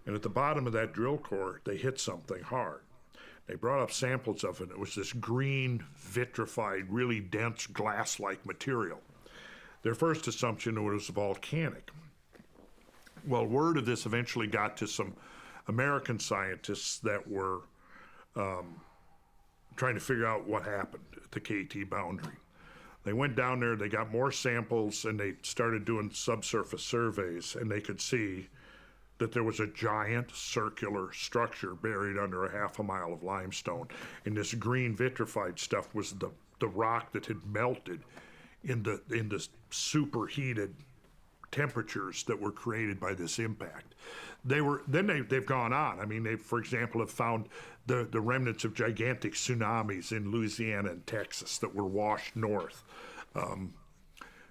And at the bottom of that drill core, they hit something hard. They brought up samples of it. It was this green, vitrified, really dense glass-like material. Their first assumption was volcanic. Well, word of this eventually got to some American scientists that were trying to figure out what happened at the KT boundary. They went down there, they got more samples, and they started doing subsurface surveys, and they could see that there was a giant circular structure buried under a half a mile of limestone. And this green vitrified stuff was the rock that had melted in the superheated temperatures that were created by this impact. They've gone on. I mean, they, for example, have found the remnants of gigantic tsunamis in Louisiana and Texas that were washed north.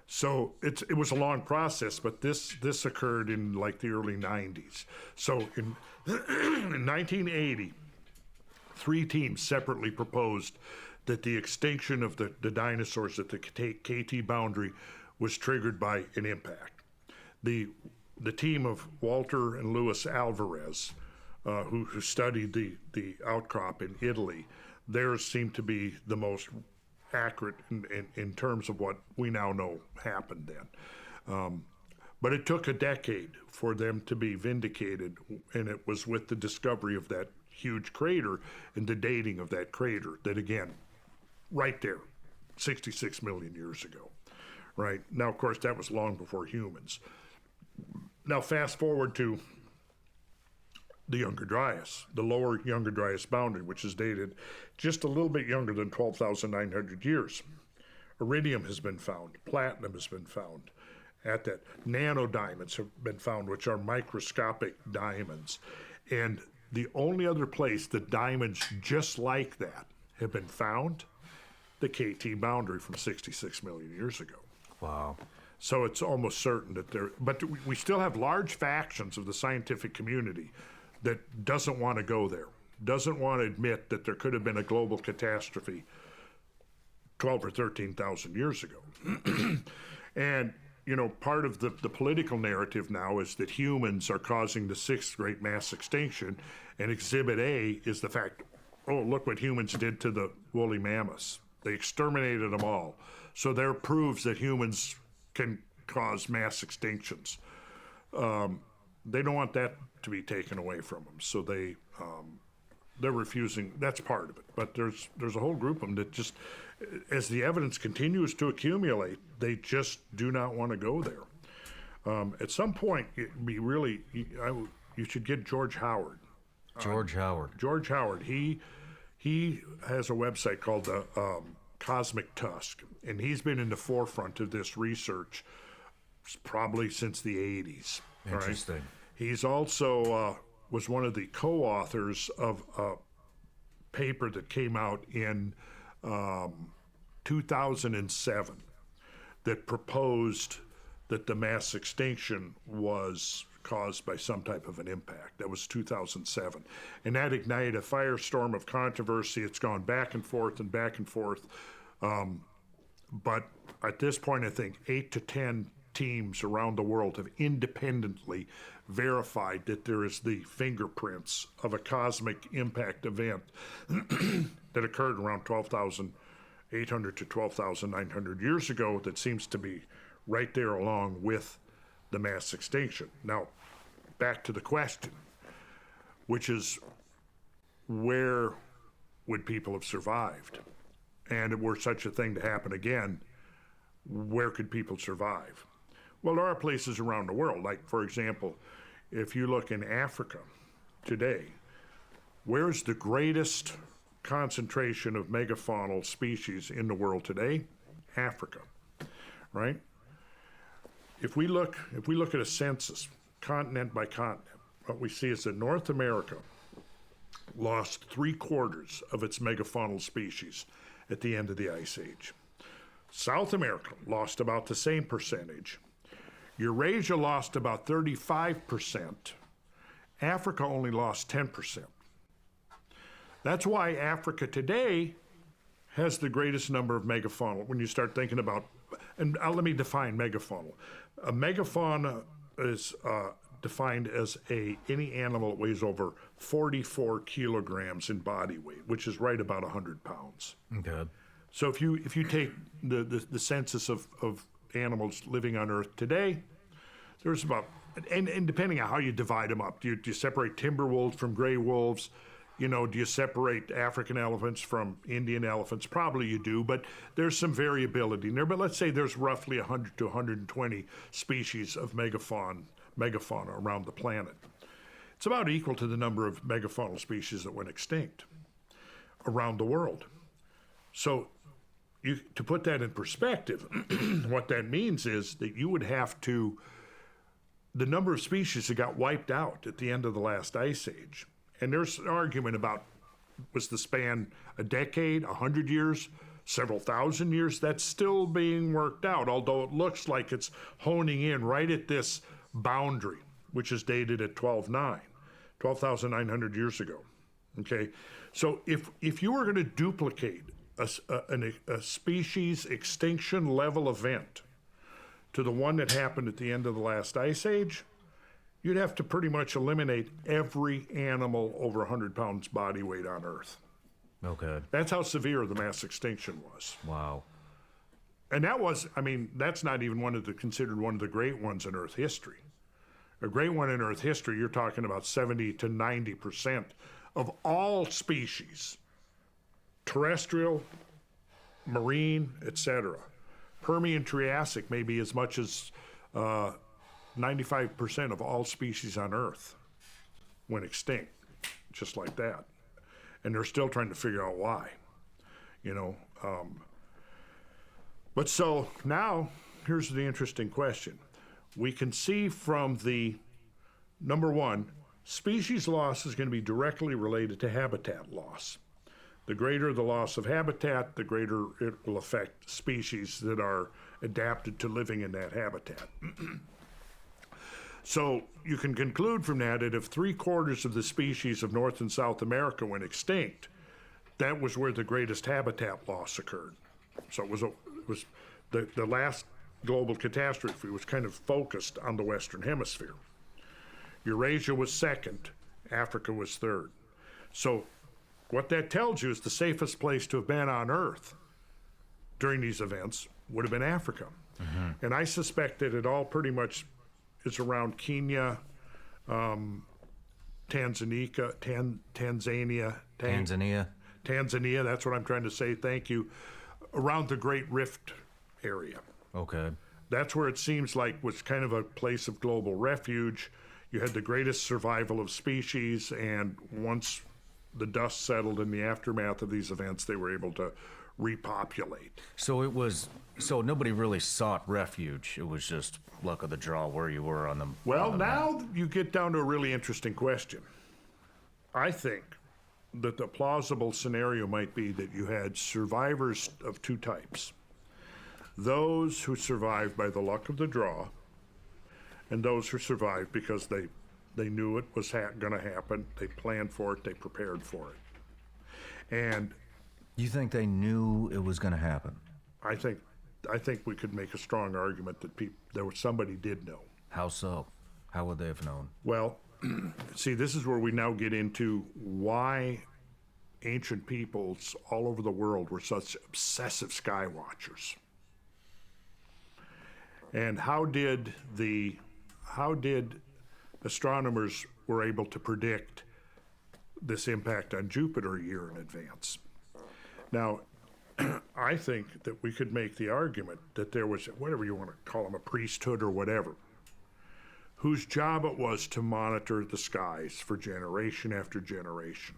So it was a long process, but this occurred in like the early 90s. So in 1980, 3 teams separately proposed that the extinction of the dinosaurs at the KT boundary was triggered by an impact. The team of Walter and Luis Alvarez, who studied the outcrop in Italy, theirs seemed to be the most accurate in terms of what we now know happened then. But it took a decade for them to be vindicated, and it was with the discovery of that huge crater and the dating of that crater that, again, right there, 66 million years ago, right? Now, of course, that was long before humans. Now, fast forward to the Younger Dryas, the lower Younger Dryas boundary, which is dated just a little bit younger than 12,900 years. Iridium has been found, platinum has been found, at that. Nanodiamonds have been found, which are microscopic diamonds. And the only other place that diamonds just like that have been found, the KT boundary from 66 million years ago. Wow. So it's almost certain that but we still have large factions of the scientific community that doesn't want to go there, doesn't want to admit that there could have been a global catastrophe 12 or 13,000 years ago. And, you know, part of the political narrative now is that humans are causing the sixth great mass extinction, and Exhibit A is the fact, oh, look what humans did to the woolly mammoths. They exterminated them all. So there proves that humans can cause mass extinctions. They don't want that to be taken away from them, so they're refusing. That's part of it. But there's a whole group of them that just, as the evidence continues to accumulate, they just do not want to go there. At some point, it'd be really, you should get George Howard. George Howard. George Howard. He has a website called the Cosmic Tusk, and he's been in the forefront of this research probably since the 80s. Interesting. Right? He's also was one of the co-authors of a paper that came out in 2007 that proposed that the mass extinction was caused by some type of an impact. That was 2007. And that ignited a firestorm of controversy. It's gone back and forth and back and forth. But at this point, I think 8 to 10 teams around the world have independently verified that there is the fingerprints of a cosmic impact event that occurred around 12,800 to 12,900 years ago that seems to be right there along with the mass extinction. Now, back to the question, which is, where would people have survived? And were such a thing to happen again, where could people survive? Well, there are places around the world, like, for example, if you look in Africa today, where's the greatest concentration of megafaunal species in the world today? Africa, right? If we look at a census, continent by continent, what we see is that North America lost 3/4 of its megafaunal species at the end of the Ice Age. South America lost about the same percentage. Eurasia lost about 35%. Africa only lost 10%. That's why Africa today has the greatest number of megafaunal. When you start thinking about, and let me define megafaunal. A megafauna is defined as any animal that weighs over 44 kilograms in body weight, which is right about 100 pounds. Okay. So if you take the census of animals living on Earth today, there's about, and depending on how you divide them up, do you separate timber wolves from gray wolves? You know, do you separate African elephants from Indian elephants? Probably you do, but there's some variability in there. But let's say there's roughly 100 to 120 species of megafauna around the planet. It's about equal to the number of megafaunal species that went extinct around the world. So to put that in perspective, what that means is that you would have to, the number of species that got wiped out at the end of the last ice age, and there's an argument about, was the span a decade, 100 years, several thousand years? That's still being worked out, although it looks like it's honing in right at this boundary, which is dated at 12,900 years ago. Okay, so if you were going to duplicate a species extinction level event to the one that happened at the end of the last ice age, you'd have to pretty much eliminate every animal over 100 pounds body weight on Earth. Okay. That's how severe the mass extinction was. Wow. And that was, I mean, that's not even considered one of the great ones in Earth history. A great one in Earth history, you're talking about 70 to 90% of all species, terrestrial, marine, etc. Permian Triassic may be as much as 95% of all species on Earth went extinct, just like that. And they're still trying to figure out why, you know. But so now, here's the interesting question. we can see from the, number one, species loss is going to be directly related to habitat loss. The greater the loss of habitat, the greater it will affect species that are adapted to living in that habitat. So you can conclude from that if 3/4 of the species of North and South America went extinct, that was where the greatest habitat loss occurred. So it was the last global catastrophe was kind of focused on the Western Hemisphere. Eurasia was second, Africa was third. So what that tells you is the safest place to have been on Earth during these events would have been Africa. And I suspect that it all pretty much is around Kenya, Tanzania, that's what I'm trying to say, thank you, around the Great Rift area. Okay. That's where it seems like was kind of a place of global refuge. You had the greatest survival of species, and once the dust settled in the aftermath of these events, they were able to repopulate. So nobody really sought refuge. It was just luck of the draw where you were on the. Well, now you get down to a really interesting question. I think that the plausible scenario might be that you had survivors of two types. Those who survived by the luck of the draw, and those who survived because they knew it was going to happen, they planned for it, they prepared for it. And you think they knew it was going to happen? I think we could make a strong argument that somebody did know. How so? How would they have known? Well, see, this is where we now get into why ancient peoples all over the world were such obsessive sky watchers. And how did astronomers were able to predict this impact on Jupiter a year in advance? Now, I think that we could make the argument that there was, whatever you want to call them, a priesthood or whatever, whose job it was to monitor the skies for generation after generation.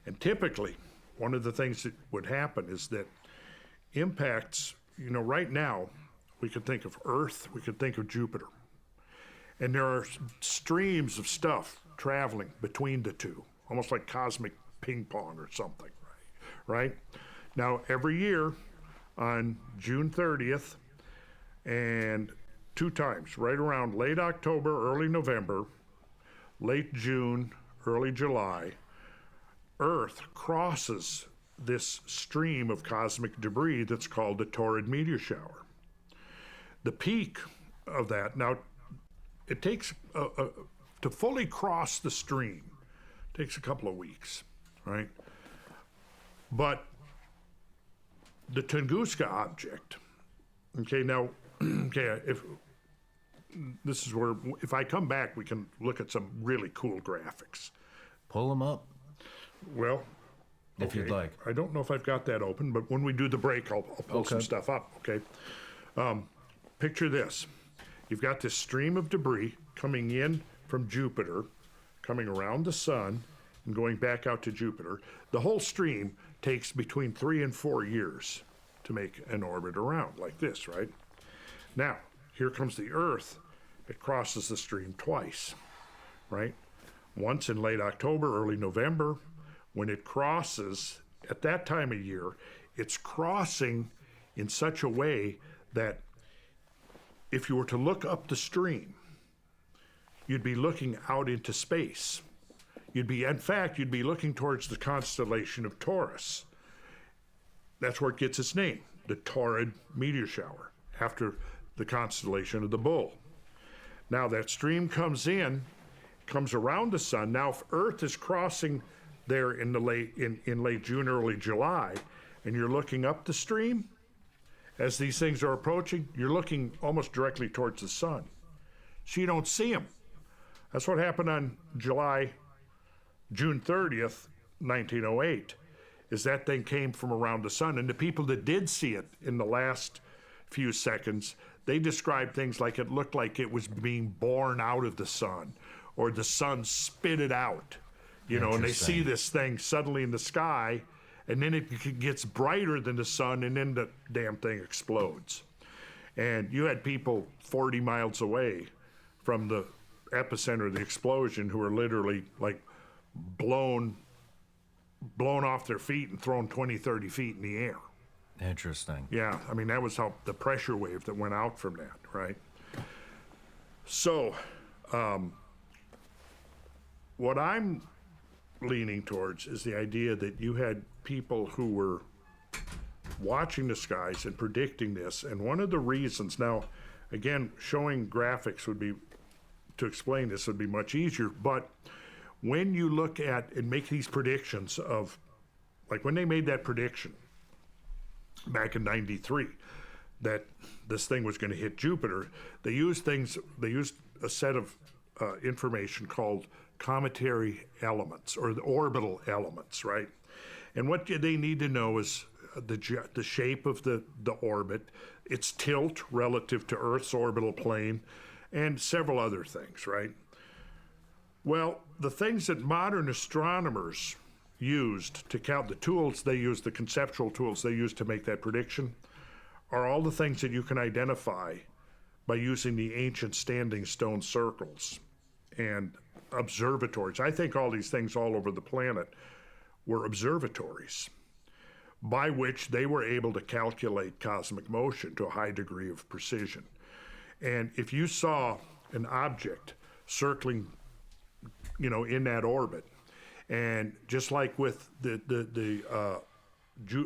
And typically, one of the things that would happen is that impacts, right now, we could think of Earth, we could think of Jupiter. And there are streams of stuff traveling between the two, almost like cosmic ping pong or something, right? Now, every year on June 30th and two times, right around late October, early November, late June, early July, Earth crosses this stream of cosmic debris that's called the torrid meteor shower. The peak of that, now it takes, to fully cross the stream, takes a couple of weeks, right? But the Tunguska object, if I come back, we can look at some really cool graphics. Pull them up. Well, if you'd like. I don't know if I've got that open, but when we do the break, I'll pull some stuff up, okay? Picture this. You've got this stream of debris coming in from Jupiter, coming around the sun, and going back out to Jupiter. The whole stream takes between 3 and 4 years to make an orbit around, like this, right? Now, here comes the Earth. It crosses the stream twice, right? Once in late October, early November. When it crosses, at that time of year, it's crossing in such a way that if you were to look up the stream, you'd be looking out into space. In fact, you'd be looking towards the constellation of Taurus. That's where it gets its name, the torrid meteor shower, after the constellation of the Bull. Now that stream comes around the sun. Now if Earth is crossing there in late June, early July, and you're looking up the stream, as these things are approaching, you're looking almost directly towards the sun. So you don't see them. That's what happened on June 30th, 1908, is that thing came from around the sun. And the people that did see it in the last few seconds, they described things like it looked like it was being born out of the sun, or the sun spit it out, and they see this thing suddenly in the sky, and then it gets brighter than the sun, and then the damn thing explodes. And you had people 40 miles away from the epicenter of the explosion who were literally like blown off their feet and thrown 20, 30 feet in the air. Interesting. Yeah, I mean, that was how the pressure wave that went out from that, right? So, what I'm leaning towards is the idea that you had people who were watching the skies and predicting this. And one of the reasons, now, again, showing graphics would be, to explain this would be much easier, but when you look at and make these predictions of, like when they made that prediction back in '93, that this thing was going to hit Jupiter, they used a set of information called cometary elements, or the orbital elements, right? And what they need to know is the shape of the orbit, its tilt relative to Earth's orbital plane, and several other things, right? Well, the things that modern astronomers used to count, the tools they used, the conceptual tools they used to make that prediction, are all the things that you can identify by using the ancient standing stone circles and observatories. I think all these things all over the planet were observatories by which they were able to calculate cosmic motion to a high degree of precision. And if you saw an object circling, in that orbit, and just like with the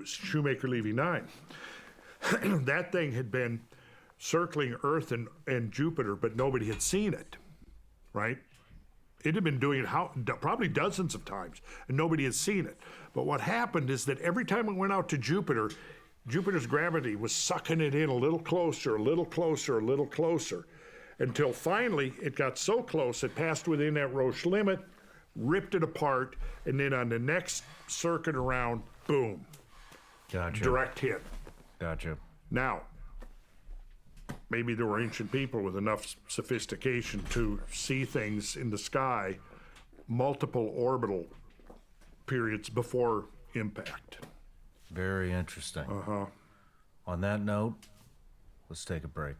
Shoemaker-Levy 9, that thing had been circling Earth and Jupiter, but nobody had seen it, right? It had been doing it probably dozens of times, and nobody had seen it. But what happened is that every time it went out to Jupiter, Jupiter's gravity was sucking it in a little closer, a little closer, a little closer, until finally it got so close it passed within that Roche limit, ripped it apart, and then on the next circuit around, boom. Gotcha. Direct hit. Gotcha. Now, maybe there were ancient people with enough sophistication to see things in the sky multiple orbital periods before impact. Very interesting. Uh-huh. On that note, let's take a break.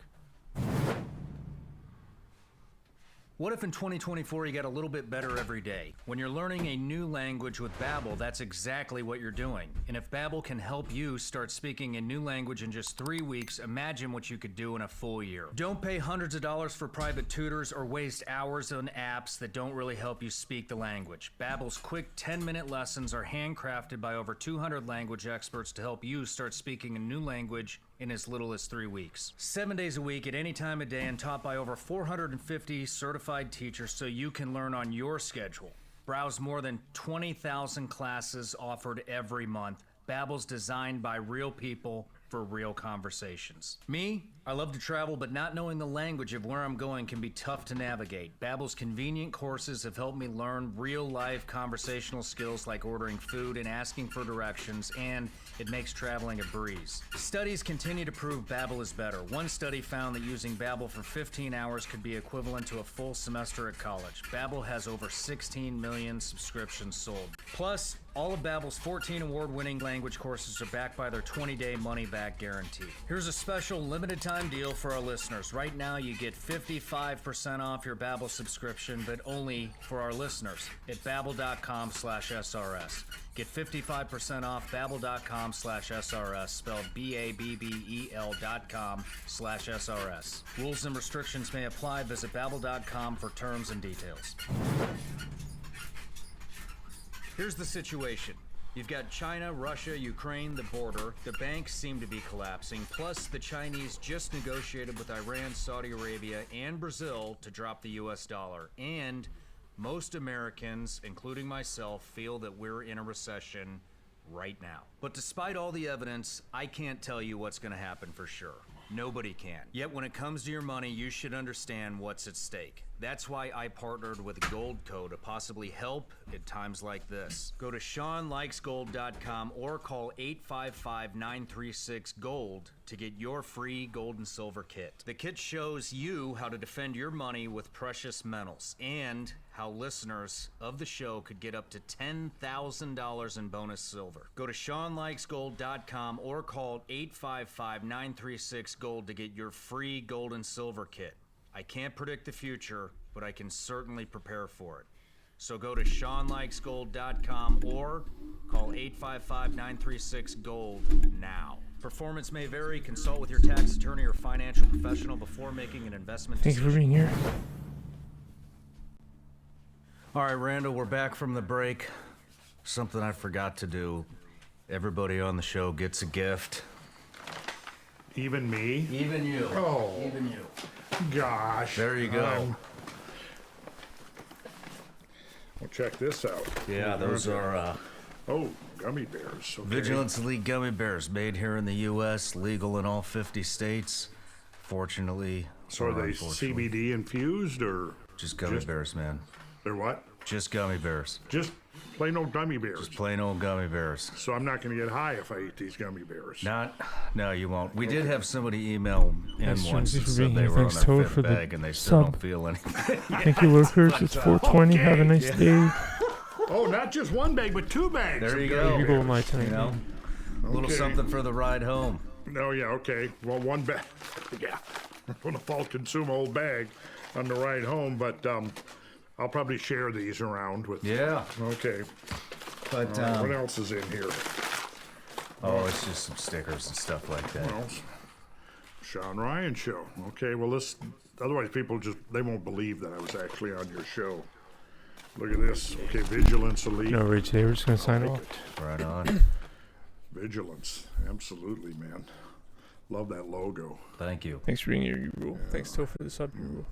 What if in 2024 you get a little bit better every day? When you're learning a new language with Babbel, that's exactly what you're doing. And if Babbel can help you start speaking a new language in just 3 weeks, imagine what you could do in a full year. Don't pay hundreds of dollars for private tutors or waste hours on apps that don't really help you speak the language. Babbel's quick 10-minute lessons are handcrafted by over 200 language experts to help you start speaking a new language in as little as 3 weeks. 7 days a week at any time of day and taught by over 450 certified teachers so you can learn on your schedule. Browse more than 20,000 classes offered every month. Babbel's designed by real people for real conversations. Me, I love to travel, but not knowing the language of where I'm going can be tough to navigate. Babbel's convenient courses have helped me learn real-life conversational skills like ordering food and asking for directions, and it makes traveling a breeze. Studies continue to prove Babbel is better. One study found that using Babbel for 15 hours could be equivalent to a full semester at college. Babbel has over 16 million subscriptions sold. Plus, all of Babbel's 14 award-winning language courses are backed by their 20-day money-back guarantee. Here's a special limited-time deal for our listeners. Right now, you get 55% off your Babbel subscription, but only for our listeners at babbel.com/SRS. Get 55% off babbel.com/SRS, spelled BABBEL.com/SRS. Rules and restrictions may apply. Visit babbel.com for terms and details. Here's the situation. You've got China, Russia, Ukraine, the border. The banks seem to be collapsing. Plus, the Chinese just negotiated with Iran, Saudi Arabia, and Brazil to drop the US dollar. And most Americans, including myself, feel that we're in a recession right now. But despite all the evidence, I can't tell you what's going to happen for sure. Nobody can. Yet when it comes to your money, you should understand what's at stake. That's why I partnered with Goldco to possibly help at times like this. Go to SeanLikesGold.com or call 855-936-GOLD to get your free gold and silver kit. The kit shows you how to defend your money with precious metals and how listeners of the show could get up to $10,000 in bonus silver. Go to SeanLikesGold.com or call 855-936-GOLD to get your free gold and silver kit. I can't predict the future, but I can certainly prepare for it. So go to SeanLikesGold.com or call 855-936-GOLD now. Performance may vary. Consult with your tax attorney or financial professional before making an investment Thanks for decision. being here. All right, Randall, we're back from the break. Something I forgot to do. Everybody on the show gets a gift. Even me? Even you. Oh. Even you. Gosh. There you go. Well, check this out. Yeah, those are Oh, gummy bears. Okay. Vigilance Elite Gummy Bears, made here in the U.S., legal in all 50 states. Fortunately, So or are they unfortunately. CBD infused or Just gummy bears, man. they're what? Just gummy bears. Just plain old gummy bears. Just plain old gummy bears. So I'm not going to get high if I eat these gummy bears. No, you won't. We did have somebody email in Thanks, once Jonesy, and for said being they here. were on Thanks, their Toad, fifth for the bag and they still sub. don't feel anything. Thank you, lurkers. It's 420. Have a nice day. Oh, not just one bag, but two bags. There of you gummy go. You go bears. my time. You know, a little Okay. something for the ride home. Oh, yeah, okay. Well, one bag. Yeah. I'm going to fault consume old bag on the ride home, but I'll probably share these around with. Yeah, Okay. but What else is in here? it's just some stickers and stuff like that. Well, Sean Ryan show. Okay, well, this. Otherwise, people they won't believe that I was actually on your show. Look at this. Okay, Vigilance Elite. No, Ray, today we're just going to sign off. Right on. Vigilance. Absolutely, man. Love that logo. Thank you. Thanks for being here, you rule. Thanks, Toe, for the sub, you rule.